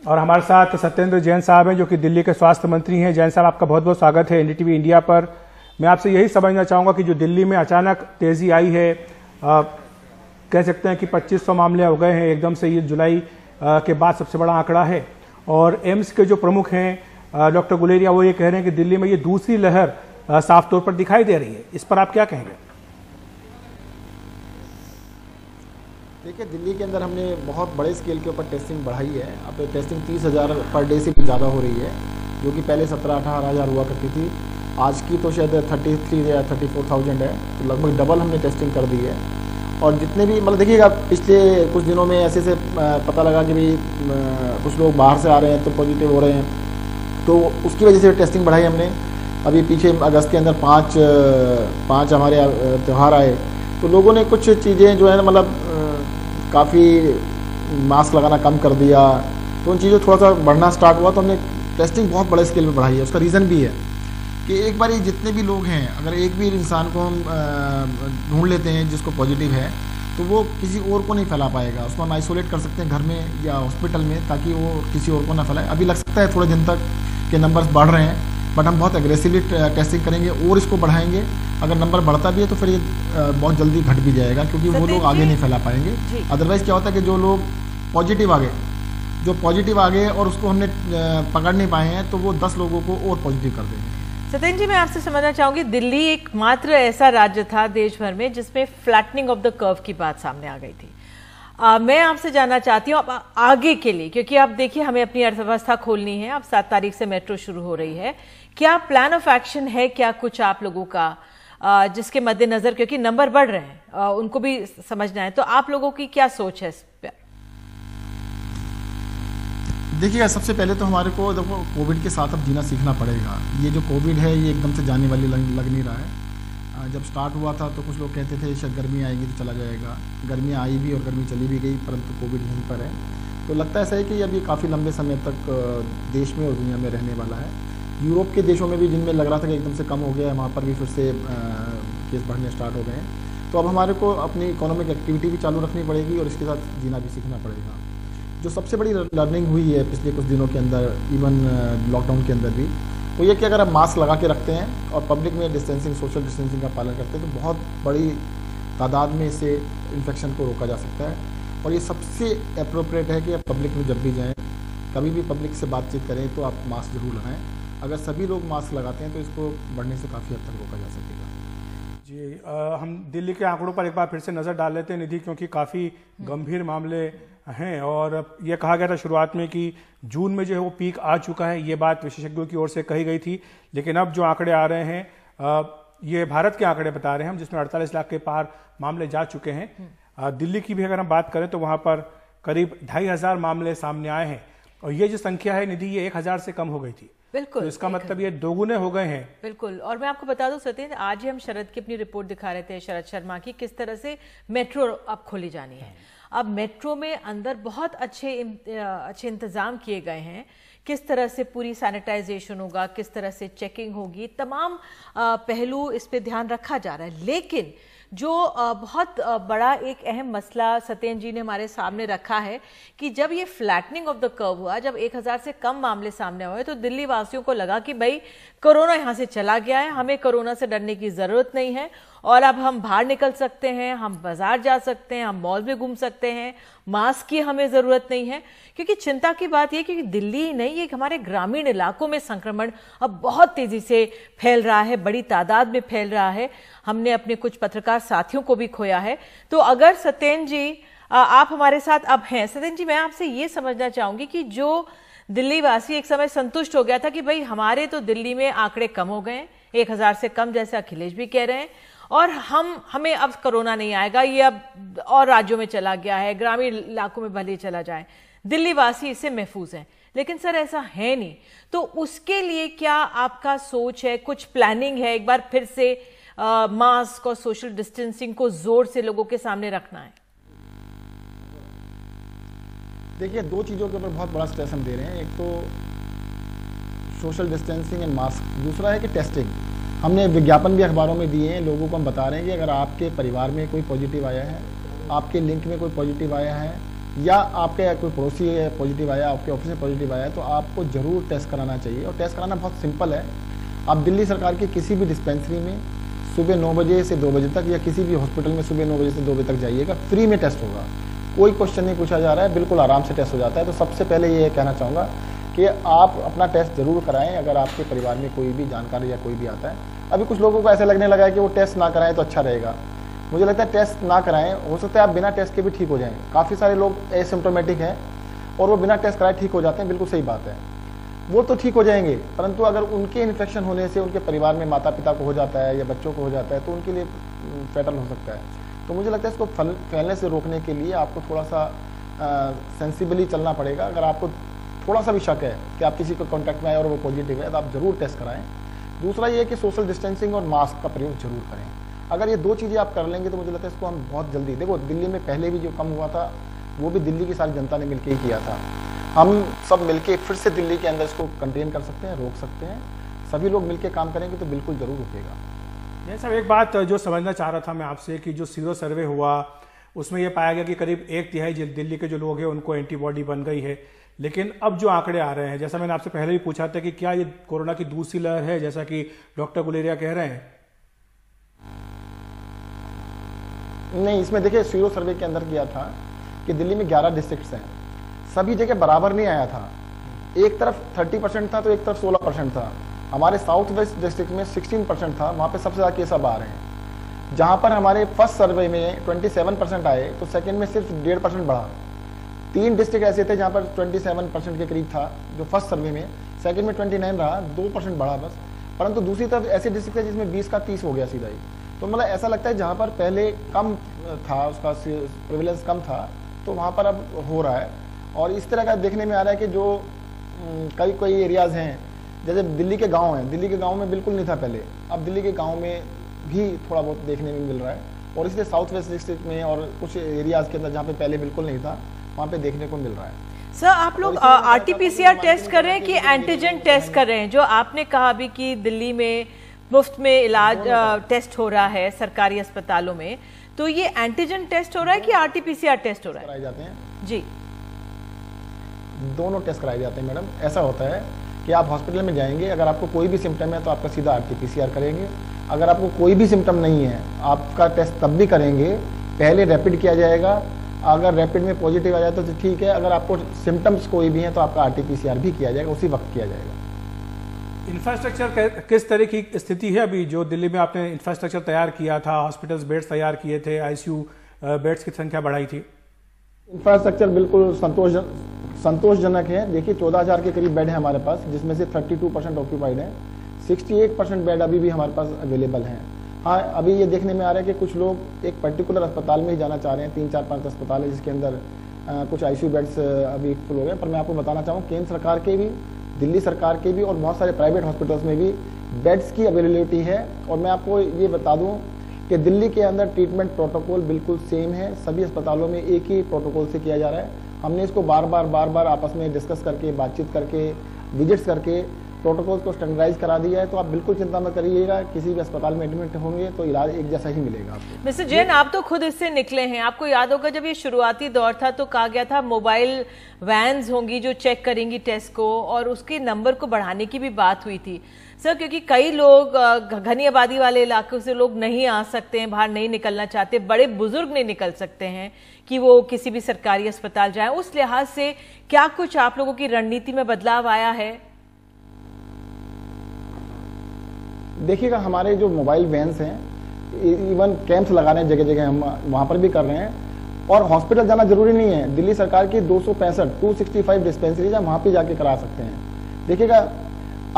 और हमारे साथ सत्येंद्र जैन साहब हैं जो कि दिल्ली के स्वास्थ्य मंत्री हैं। जैन साहब, आपका बहुत बहुत स्वागत है एनडीटीवी इंडिया पर। मैं आपसे यही समझना चाहूँगा कि जो दिल्ली में अचानक तेज़ी आई है, कह सकते हैं कि 2500 मामले हो गए हैं एकदम से, ये जुलाई के बाद सबसे बड़ा आंकड़ा है। और एम्स के जो प्रमुख हैं डॉक्टर गुलेरिया, वो ये कह रहे हैं कि दिल्ली में ये दूसरी लहर साफ तौर पर दिखाई दे रही है। इस पर आप क्या कहेंगे? देखिए, दिल्ली के अंदर हमने बहुत बड़े स्केल के ऊपर टेस्टिंग बढ़ाई है। अब टेस्टिंग 30,000 पर डे से भी ज़्यादा हो रही है, जो कि पहले 17-18 हज़ार हुआ करती थी। आज की तो शायद 33 या 34,000 है, तो लगभग डबल हमने टेस्टिंग कर दी है। और जितने भी मतलब देखिएगा, पिछले कुछ दिनों में ऐसे से पता लगा कि भाई कुछ लोग बाहर से आ रहे हैं तो पॉजिटिव हो रहे हैं, तो उसकी वजह से टेस्टिंग बढ़ाई हमने। अभी पीछे अगस्त के अंदर पाँच हमारे त्यौहार आए, तो लोगों ने कुछ चीज़ें जो है मतलब काफ़ी मास्क लगाना कम कर दिया, तो उन चीज़ों थोड़ा सा बढ़ना स्टार्ट हुआ, तो हमने टेस्टिंग बहुत बड़े स्केल पे बढ़ाई है। उसका रीज़न भी है कि एक बार जितने भी लोग हैं, अगर एक भी इंसान को हम ढूंढ लेते हैं जिसको पॉजिटिव है, तो वो किसी और को नहीं फैला पाएगा। उसको हम आइसोलेट कर सकते हैं घर में या हॉस्पिटल में, ताकि वो किसी और को ना फैलाए। अभी लग सकता है थोड़े दिन तक के नंबर्स बढ़ रहे हैं, बट हम बहुत एग्रेसिवली टेस्टिंग करेंगे और इसको बढ़ाएंगे। अगर नंबर बढ़ता भी है तो फिर ये बहुत जल्दी घट भी जाएगा, क्योंकि वो लोग आगे नहीं फैला पाएंगे। अदरवाइज क्या होता है कि जो लोग पॉजिटिव आ गए और उसको हमने पकड़ नहीं पाए हैं, तो वो 10 लोगों को और पॉजिटिव कर देंगे। सत्येंद्र जी, मैं आपसे समझना चाहूंगी, दिल्ली एकमात्र ऐसा राज्य था देश भर में जिसमें फ्लैटनिंग ऑफ द कर्व की बात सामने आ गई थी। मैं आपसे जानना चाहती हूँ अब आगे के लिए, क्योंकि आप देखिए हमें अपनी अर्थव्यवस्था खोलनी है। अब 7 तारीख से मेट्रो शुरू हो रही है। क्या प्लान ऑफ एक्शन है क्या कुछ आप लोगों का, जिसके मद्देनजर, क्योंकि नंबर बढ़ रहे हैं, उनको भी समझना है, तो आप लोगों की क्या सोच है इस पर? देखिए, सबसे पहले तो हमारे को देखो कोविड के साथ अब जीना सीखना पड़ेगा। ये जो कोविड है ये एकदम से जाने वाली लग नहीं रहा है। जब स्टार्ट हुआ था तो कुछ लोग कहते थे शायद गर्मी आएगी तो चला जाएगा। गर्मी आई भी और गर्मी चली भी गई, परंतु कोविड यहीं पर है। तो लगता है ऐसा है कि अब ये काफ़ी लंबे समय तक देश में और दुनिया में रहने वाला है। यूरोप के देशों में भी, जिनमें लग रहा था कि एकदम से कम हो गया है, वहाँ पर भी फिर से केस बढ़ने स्टार्ट हो गए हैं। तो अब हमारे को अपनी इकोनॉमिक एक्टिविटी भी चालू रखनी पड़ेगी और इसके साथ जीना भी सीखना पड़ेगा। जो सबसे बड़ी लर्निंग हुई है पिछले कुछ दिनों के अंदर, इवन लॉकडाउन के अंदर भी, वो ये कि अगर आप मास्क लगा के रखते हैं और पब्लिक में सोशल डिस्टेंसिंग का पालन करते हैं, तो बहुत बड़ी तादाद में इससे इन्फेक्शन को रोका जा सकता है। और ये सबसे अप्रोप्रिएट है कि आप पब्लिक में जब भी जाएँ, कभी भी पब्लिक से बातचीत करें, तो आप मास्क जरूर लगाएं। अगर सभी लोग मास्क लगाते हैं तो इसको बढ़ने से काफ़ी हद तक रोका जा सकेगा। जी, हम दिल्ली के आंकड़ों पर एक बार फिर से नज़र डाल लेते हैं निधि, क्योंकि काफ़ी गंभीर मामले हैं। और ये कहा गया था शुरुआत में कि जून में जो है वो पीक आ चुका है, ये बात विशेषज्ञों की ओर से कही गई थी। लेकिन अब जो आंकड़े आ रहे हैं, ये भारत के आंकड़े बता रहे हैं हम, जिसमें 48 लाख के पार मामले जा चुके हैं। दिल्ली की भी अगर हम बात करें तो वहाँ पर करीब 2,500 मामले सामने आए हैं। और ये जो संख्या है निधि, ये 1,000 से कम हो गई थी। बिल्कुल, तो इसका मतलब ये दोगुने हो गए हैं। बिल्कुल। और मैं आपको बता दूं सत्येंद्र, आज ही हम शरद की अपनी रिपोर्ट दिखा रहे थे, शरद शर्मा की, किस तरह से मेट्रो अब खोली जानी है। अब मेट्रो में अंदर बहुत अच्छे इंतजाम किए गए हैं। किस तरह से पूरी सैनिटाइजेशन होगा, किस तरह से चेकिंग होगी, तमाम पहलू इस पे ध्यान रखा जा रहा है। लेकिन जो बहुत बड़ा एक अहम मसला सत्येंद्र जी ने हमारे सामने रखा है कि जब ये फ्लैटनिंग ऑफ द कर्व हुआ, जब 1,000 से कम मामले सामने हुए, तो दिल्ली वासियों को लगा कि भाई कोरोना यहाँ से चला गया है, हमें कोरोना से डरने की जरूरत नहीं है, और अब हम बाहर निकल सकते हैं, हम बाजार जा सकते हैं, हम मॉल में घूम सकते हैं, मास्क की हमें जरूरत नहीं है। क्योंकि चिंता की बात यह कि दिल्ली ही नहीं, ये हमारे ग्रामीण इलाकों में संक्रमण अब बहुत तेजी से फैल रहा है, बड़ी तादाद में फैल रहा है। हमने अपने कुछ पत्रकार साथियों को भी खोया है। तो अगर सत्येंद्र जी आप हमारे साथ अब हैं, सत्येंद्र जी मैं आपसे ये समझना चाहूंगी कि जो दिल्ली वासी एक समय संतुष्ट हो गया था कि भाई हमारे तो दिल्ली में आंकड़े कम हो गए, 1,000 से कम, जैसे अखिलेश भी कह रहे हैं, और हमें अब कोरोना नहीं आएगा, ये अब और राज्यों में चला गया है, ग्रामीण इलाकों में भले चला जाए, दिल्ली वासी इससे महफूज हैं। लेकिन सर ऐसा है नहीं। तो उसके लिए क्या आपका सोच है, कुछ प्लानिंग है? एक बार फिर से मास्क और सोशल डिस्टेंसिंग को जोर से लोगों के सामने रखना है। देखिए, 2 चीज़ों के ऊपर बहुत बड़ा स्ट्रेस हम दे रहे हैं। एक तो सोशल डिस्टेंसिंग एंड मास्क, दूसरा है कि टेस्टिंग। हमने विज्ञापन भी अखबारों में दिए हैं, लोगों को हम बता रहे हैं कि अगर आपके परिवार में कोई पॉजिटिव आया है, आपके लिंक में कोई पॉजिटिव आया है, या आपके कोई पड़ोसी है पॉजिटिव आया, आपके ऑफिस में पॉजिटिव आया, तो आपको जरूर टेस्ट कराना चाहिए। और टेस्ट कराना बहुत सिंपल है। आप दिल्ली सरकार की किसी भी डिस्पेंसरी में सुबह 9 बजे से 2 बजे तक या किसी भी हॉस्पिटल में सुबह 9 बजे से 2 बजे तक जाइएगा, फ्री में टेस्ट होगा। कोई क्वेश्चन नहीं पूछा जा रहा है, बिल्कुल आराम से टेस्ट हो जाता है। तो सबसे पहले ये कहना चाहूँगा कि आप अपना टेस्ट जरूर कराएं अगर आपके परिवार में कोई भी जानकारी या कोई भी आता है। अभी कुछ लोगों को ऐसा लगने लगा है कि वो टेस्ट ना कराएं तो अच्छा रहेगा। मुझे लगता है टेस्ट ना कराएं, हो सकता है आप बिना टेस्ट के भी ठीक हो जाएं। काफ़ी सारे लोग एसिम्प्टोमेटिक हैं और वो बिना टेस्ट कराए ठीक हो जाते हैं, बिल्कुल सही बात है, वो तो ठीक हो जाएंगे। परंतु अगर उनके इन्फेक्शन होने से उनके परिवार में माता पिता को हो जाता है या बच्चों को हो जाता है तो उनके लिए फैटल हो सकता है। तो मुझे लगता है इसको फैलने से रोकने के लिए आपको थोड़ा सा सेंसिबली चलना पड़ेगा। अगर आपको थोड़ा सा भी शक है कि आप किसी को कॉन्टैक्ट में आए और वो पॉजिटिव है तो आप जरूर टेस्ट कराएं। दूसरा ये है कि सोशल डिस्टेंसिंग और मास्क का प्रयोग जरूर करें। अगर ये 2 चीज़ें आप कर लेंगे तो मुझे लगता है इसको हम बहुत जल्दी, देखो दिल्ली में पहले भी जो कम हुआ था वो भी दिल्ली की सारी जनता ने मिलकर ही किया था। हम सब मिलके फिर से दिल्ली के अंदर इसको कंटेन कर सकते हैं, रोक सकते हैं। सभी लोग मिलके काम करेंगे तो बिल्कुल जरूर रुकेगा। ये सब एक बात जो समझना चाह रहा था मैं आपसे कि जो सीरो सर्वे हुआ उसमें यह पाया गया कि करीब 1/3 दिल्ली के जो लोग हैं उनको एंटीबॉडी बन गई है। लेकिन अब जो आंकड़े आ रहे हैं, जैसा मैंने आपसे पहले भी पूछा था कि क्या ये कोरोना की दूसरी लहर है जैसा कि डॉक्टर गुलेरिया कह रहे हैं? नहीं, इसमें देखिए सीरो सर्वे के अंदर किया था कि दिल्ली में 11 डिस्ट्रिक्ट्स हैं, सभी जगह बराबर नहीं आया था। एक तरफ 30% था तो एक तरफ 16% था। हमारे साउथ वेस्ट डिस्ट्रिक्ट में 16% था, वहां पे सबसे ज्यादा केस अब आ रहे हैं। जहां पर हमारे फर्स्ट सर्वे में 27% आए तो सेकंड में सिर्फ 1.5% बढ़ा। 3 डिस्ट्रिक्ट ऐसे थे जहां पर 27% के करीब था जो फर्स्ट सर्वे में, सेकंड में 29 रहा, 2% बढ़ा बस। परंतु दूसरी तरफ ऐसे डिस्ट्रिक्ट है जिसमें 20 का 30 हो गया सीधा ही। तो मतलब ऐसा लगता है जहां पर पहले कम था, उसका प्रिविलेंस कम था, तो वहां पर अब हो रहा है। और इस तरह का देखने में आ रहा है कि जो कई एरियाज हैं, जैसे दिल्ली के गांव हैं, दिल्ली के गांव में बिल्कुल नहीं था पहले, अब दिल्ली के गांव में भी थोड़ा बहुत देखने में मिल रहा है। और इसलिए साउथ वेस्ट डिस्ट्रिक्ट में और कुछ एरियाज के अंदर जहाँ पे पहले बिल्कुल नहीं था वहाँ पे देखने को मिल रहा है। सर, आप लोग RT-PCR टेस्ट कर रहे हैं कि एंटीजन टेस्ट कर रहे हैं? जो आपने कहा अभी कि दिल्ली में मुफ्त में इलाज टेस्ट हो रहा है सरकारी अस्पतालों में, तो ये एंटीजन टेस्ट हो रहा है कि RT-PCR टेस्ट हो रहा है? कराए जाते हैं जी, दोनों टेस्ट कराए जाते हैं मैडम। ऐसा होता है कि आप हॉस्पिटल में जाएंगे, अगर आपको कोई भी सिम्टम है तो आपका सीधा RT-PCR करेंगे। अगर आपको कोई भी सिम्टम नहीं है आपका टेस्ट तब भी करेंगे, पहले रैपिड किया जाएगा। अगर रैपिड में पॉजिटिव आ जाता है तो ठीक है, अगर आपको सिम्टम्स कोई भी हैं तो आपका RT-PCR भी किया जाएगा, उसी वक्त किया जाएगा। इंफ्रास्ट्रक्चर किस तरह की स्थिति है अभी? जो दिल्ली में आपने इंफ्रास्ट्रक्चर तैयार किया था, हॉस्पिटल्स बेड्स तैयार किए थे, ICU बेड्स की संख्या बढ़ाई थी, इंफ्रास्ट्रक्चर बिल्कुल संतोषजनक है। देखिए 14,000 के करीब बेड है हमारे पास, जिसमें से 32% ऑक्यूपाइड है, 68% बेड अभी भी हमारे पास अवेलेबल हैं। हाँ, अभी ये देखने में आ रहा है कि कुछ लोग एक पर्टिकुलर अस्पताल में ही जाना चाह रहे हैं। 3, 4, 5 अस्पताल है जिसके अंदर कुछ ICU बेड्स अभी फुल हो गए। पर मैं आपको बताना चाहूँ केंद्र सरकार के भी, दिल्ली सरकार के भी और बहुत सारे प्राइवेट हॉस्पिटल्स में भी बेड्स की अवेलेबिलिटी है। और मैं आपको ये बता दूं कि दिल्ली के अंदर ट्रीटमेंट प्रोटोकॉल बिल्कुल सेम है, सभी अस्पतालों में एक ही प्रोटोकॉल से किया जा रहा है। हमने इसको बार बार आपस में डिस्कस करके, बातचीत करके, विजिट्स करके प्रोटोकॉल को स्टैंडर्डाइज करा दिया है। तो आप बिल्कुल चिंता मत करिएगा, किसी भी अस्पताल में एडमिट होंगे तो इलाज एक जैसा ही मिलेगा आपको। मिस्टर जैन, आप तो खुद इससे निकले हैं, आपको याद होगा जब ये शुरुआती दौर था तो कहा गया था मोबाइल वैन्स होंगी जो चेक करेंगी टेस्ट को, और उसके नंबर को बढ़ाने की भी बात हुई थी सर, क्योंकि कई लोग घनी आबादी वाले इलाकों से लोग नहीं आ सकते हैं, बाहर नहीं निकलना चाहते, बड़े बुजुर्ग नहीं निकल सकते हैं कि वो किसी भी सरकारी अस्पताल जाएं। उस लिहाज से क्या कुछ आप लोगों की रणनीति में बदलाव आया है? देखिएगा, हमारे जो मोबाइल वैन्स हैं, इवन कैंप्स लगा रहे हैं जगह जगह, हम वहां पर भी कर रहे हैं। और हॉस्पिटल जाना जरूरी नहीं है, दिल्ली सरकार की 265 डिस्पेंसरीज है, वहां पे जाके करा सकते हैं। देखिएगा,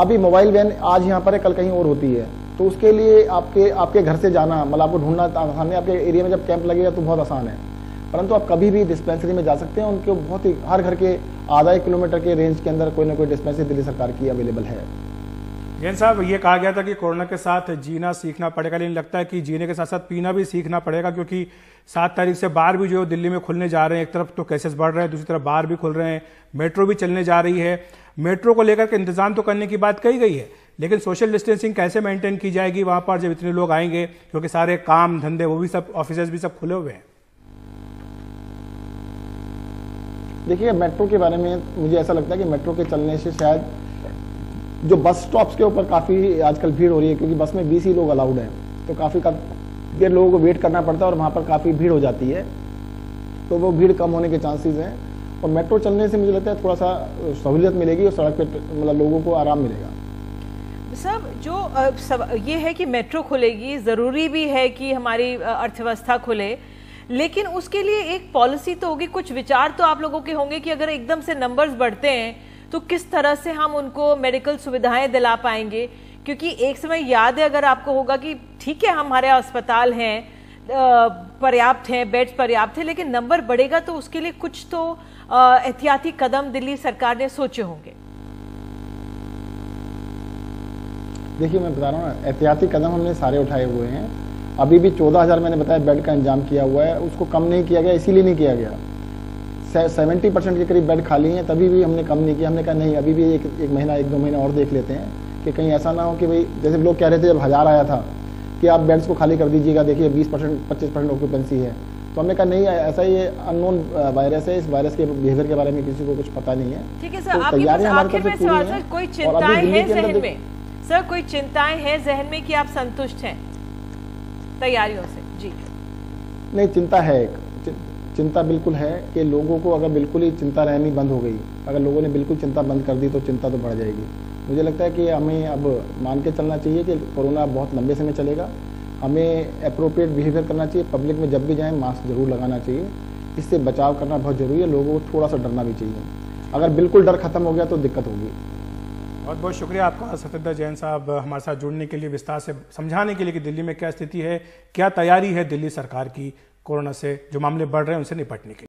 अभी मोबाइल वैन आज यहाँ पर है, कल कहीं और होती है, तो उसके लिए आपके घर से जाना, मतलब आपको ढूंढना आसान है। आपके एरिया में जब कैंप लगेगा तो बहुत आसान है, परंतु आप कभी भी डिस्पेंसरी में जा सकते हैं। उनके बहुत ही हर घर के आधा 1 किलोमीटर के रेंज के अंदर कोई ना कोई डिस्पेंसरी दिल्ली सरकार की अवेलेबल है। जैन साहब, ये कहा गया था कि कोरोना के साथ जीना सीखना पड़ेगा, लेकिन लगता है कि जीने के साथ साथ पीना भी सीखना पड़ेगा, क्योंकि 7 तारीख से बार भी जो दिल्ली में खुलने जा रहे हैं। एक तरफ तो केसेस बढ़ रहे हैं, दूसरी तरफ बार भी खुल रहे हैं, मेट्रो भी चलने जा रही है। मेट्रो को लेकर के इंतजाम तो करने की बात कही गई है, लेकिन सोशल डिस्टेंसिंग कैसे मेंटेन की जाएगी वहां पर जब इतने लोग आएंगे, क्योंकि सारे काम धंधे वो भी सब, ऑफिस भी सब खुले हुए हैं। देखिए, मेट्रो के बारे में मुझे ऐसा लगता है कि मेट्रो के चलने से शायद जो बस स्टॉप्स के ऊपर काफ़ी आजकल भीड़ हो रही है, क्योंकि बस में 20 ही लोग अलाउड हैं, तो काफ़ी देर लोगों को वेट करना पड़ता है और वहाँ पर काफ़ी भीड़ हो जाती है, तो वो भीड़ कम होने के चांसेस हैं। और मेट्रो चलने से मुझे लगता है थोड़ा सा सहूलियत मिलेगी और सड़क पे मतलब लोगों को आराम मिलेगा। सब ये है कि मेट्रो खुलेगी, ज़रूरी भी है कि हमारी अर्थव्यवस्था खुले, लेकिन उसके लिए एक पॉलिसी तो होगी, कुछ विचार तो आप लोगों के होंगे कि अगर एकदम से नंबर्स बढ़ते हैं तो किस तरह से हम उनको मेडिकल सुविधाएं दिला पाएंगे। क्योंकि एक समय याद है, अगर आपको होगा कि ठीक है हमारे अस्पताल हैं, पर्याप्त हैं, बेड्स पर्याप्त है, लेकिन नंबर बढ़ेगा तो उसके लिए कुछ तो एहतियाती कदम दिल्ली सरकार ने सोचे होंगे। देखिए, मैं बता रहा हूँ ना, एहतियाती कदम हमने सारे उठाए हुए हैं। अभी भी 14,000 मैंने बताया बेड का इंतजाम किया हुआ है, उसको कम नहीं किया गया, इसीलिए नहीं किया गया। 70% के करीब बेड खाली हैं, तभी भी हमने कम नहीं किया। हमने कहा नहीं, अभी भी एक महीना 1-2 महीना और देख लेते हैं कि कहीं ऐसा ना हो कि भाई जैसे लोग कह रहे थे जब 1000 आया था कि आप बेड्स को खाली कर दीजिएगा, देखिए 20% 25% ऑक्यूपेंसी है। तो हमने कहा नहीं, ऐसा ये अननोन वायरस है, इस वायरस के बिहेवियर के बारे में किसी को कुछ पता नहीं है। ठीक है सर, आपकी आखिर में सवाल सर, कोई चिंताएं हैं जहन में? सर, कोई चिंताएं हैं जहन में कि आप संतुष्ट हैं तैयारियों से? जी नहीं, चिंता है, चिंता बिल्कुल है कि लोगों को अगर बिल्कुल ही चिंता रहनी बंद हो गई, अगर लोगों ने बिल्कुल चिंता बंद कर दी तो चिंता तो बढ़ जाएगी। मुझे लगता है कि हमें अब मान के चलना चाहिए कि कोरोना बहुत लंबे समय चलेगा। हमें अप्रोप्रिएट बिहेवियर करना चाहिए, पब्लिक में जब भी जाएं मास्क जरूर लगाना चाहिए, इससे बचाव करना बहुत जरूरी है। लोगों को थोड़ा सा डरना भी चाहिए, अगर बिल्कुल डर खत्म हो गया तो दिक्कत होगी। बहुत बहुत शुक्रिया आपका सत्येंद्र जैन साहब, हमारे साथ जुड़ने के लिए, विस्तार से समझाने के लिए कि दिल्ली में क्या स्थिति है, क्या तैयारी है दिल्ली सरकार की कोरोना से जो मामले बढ़ रहे हैं उनसे निपटने के लिए।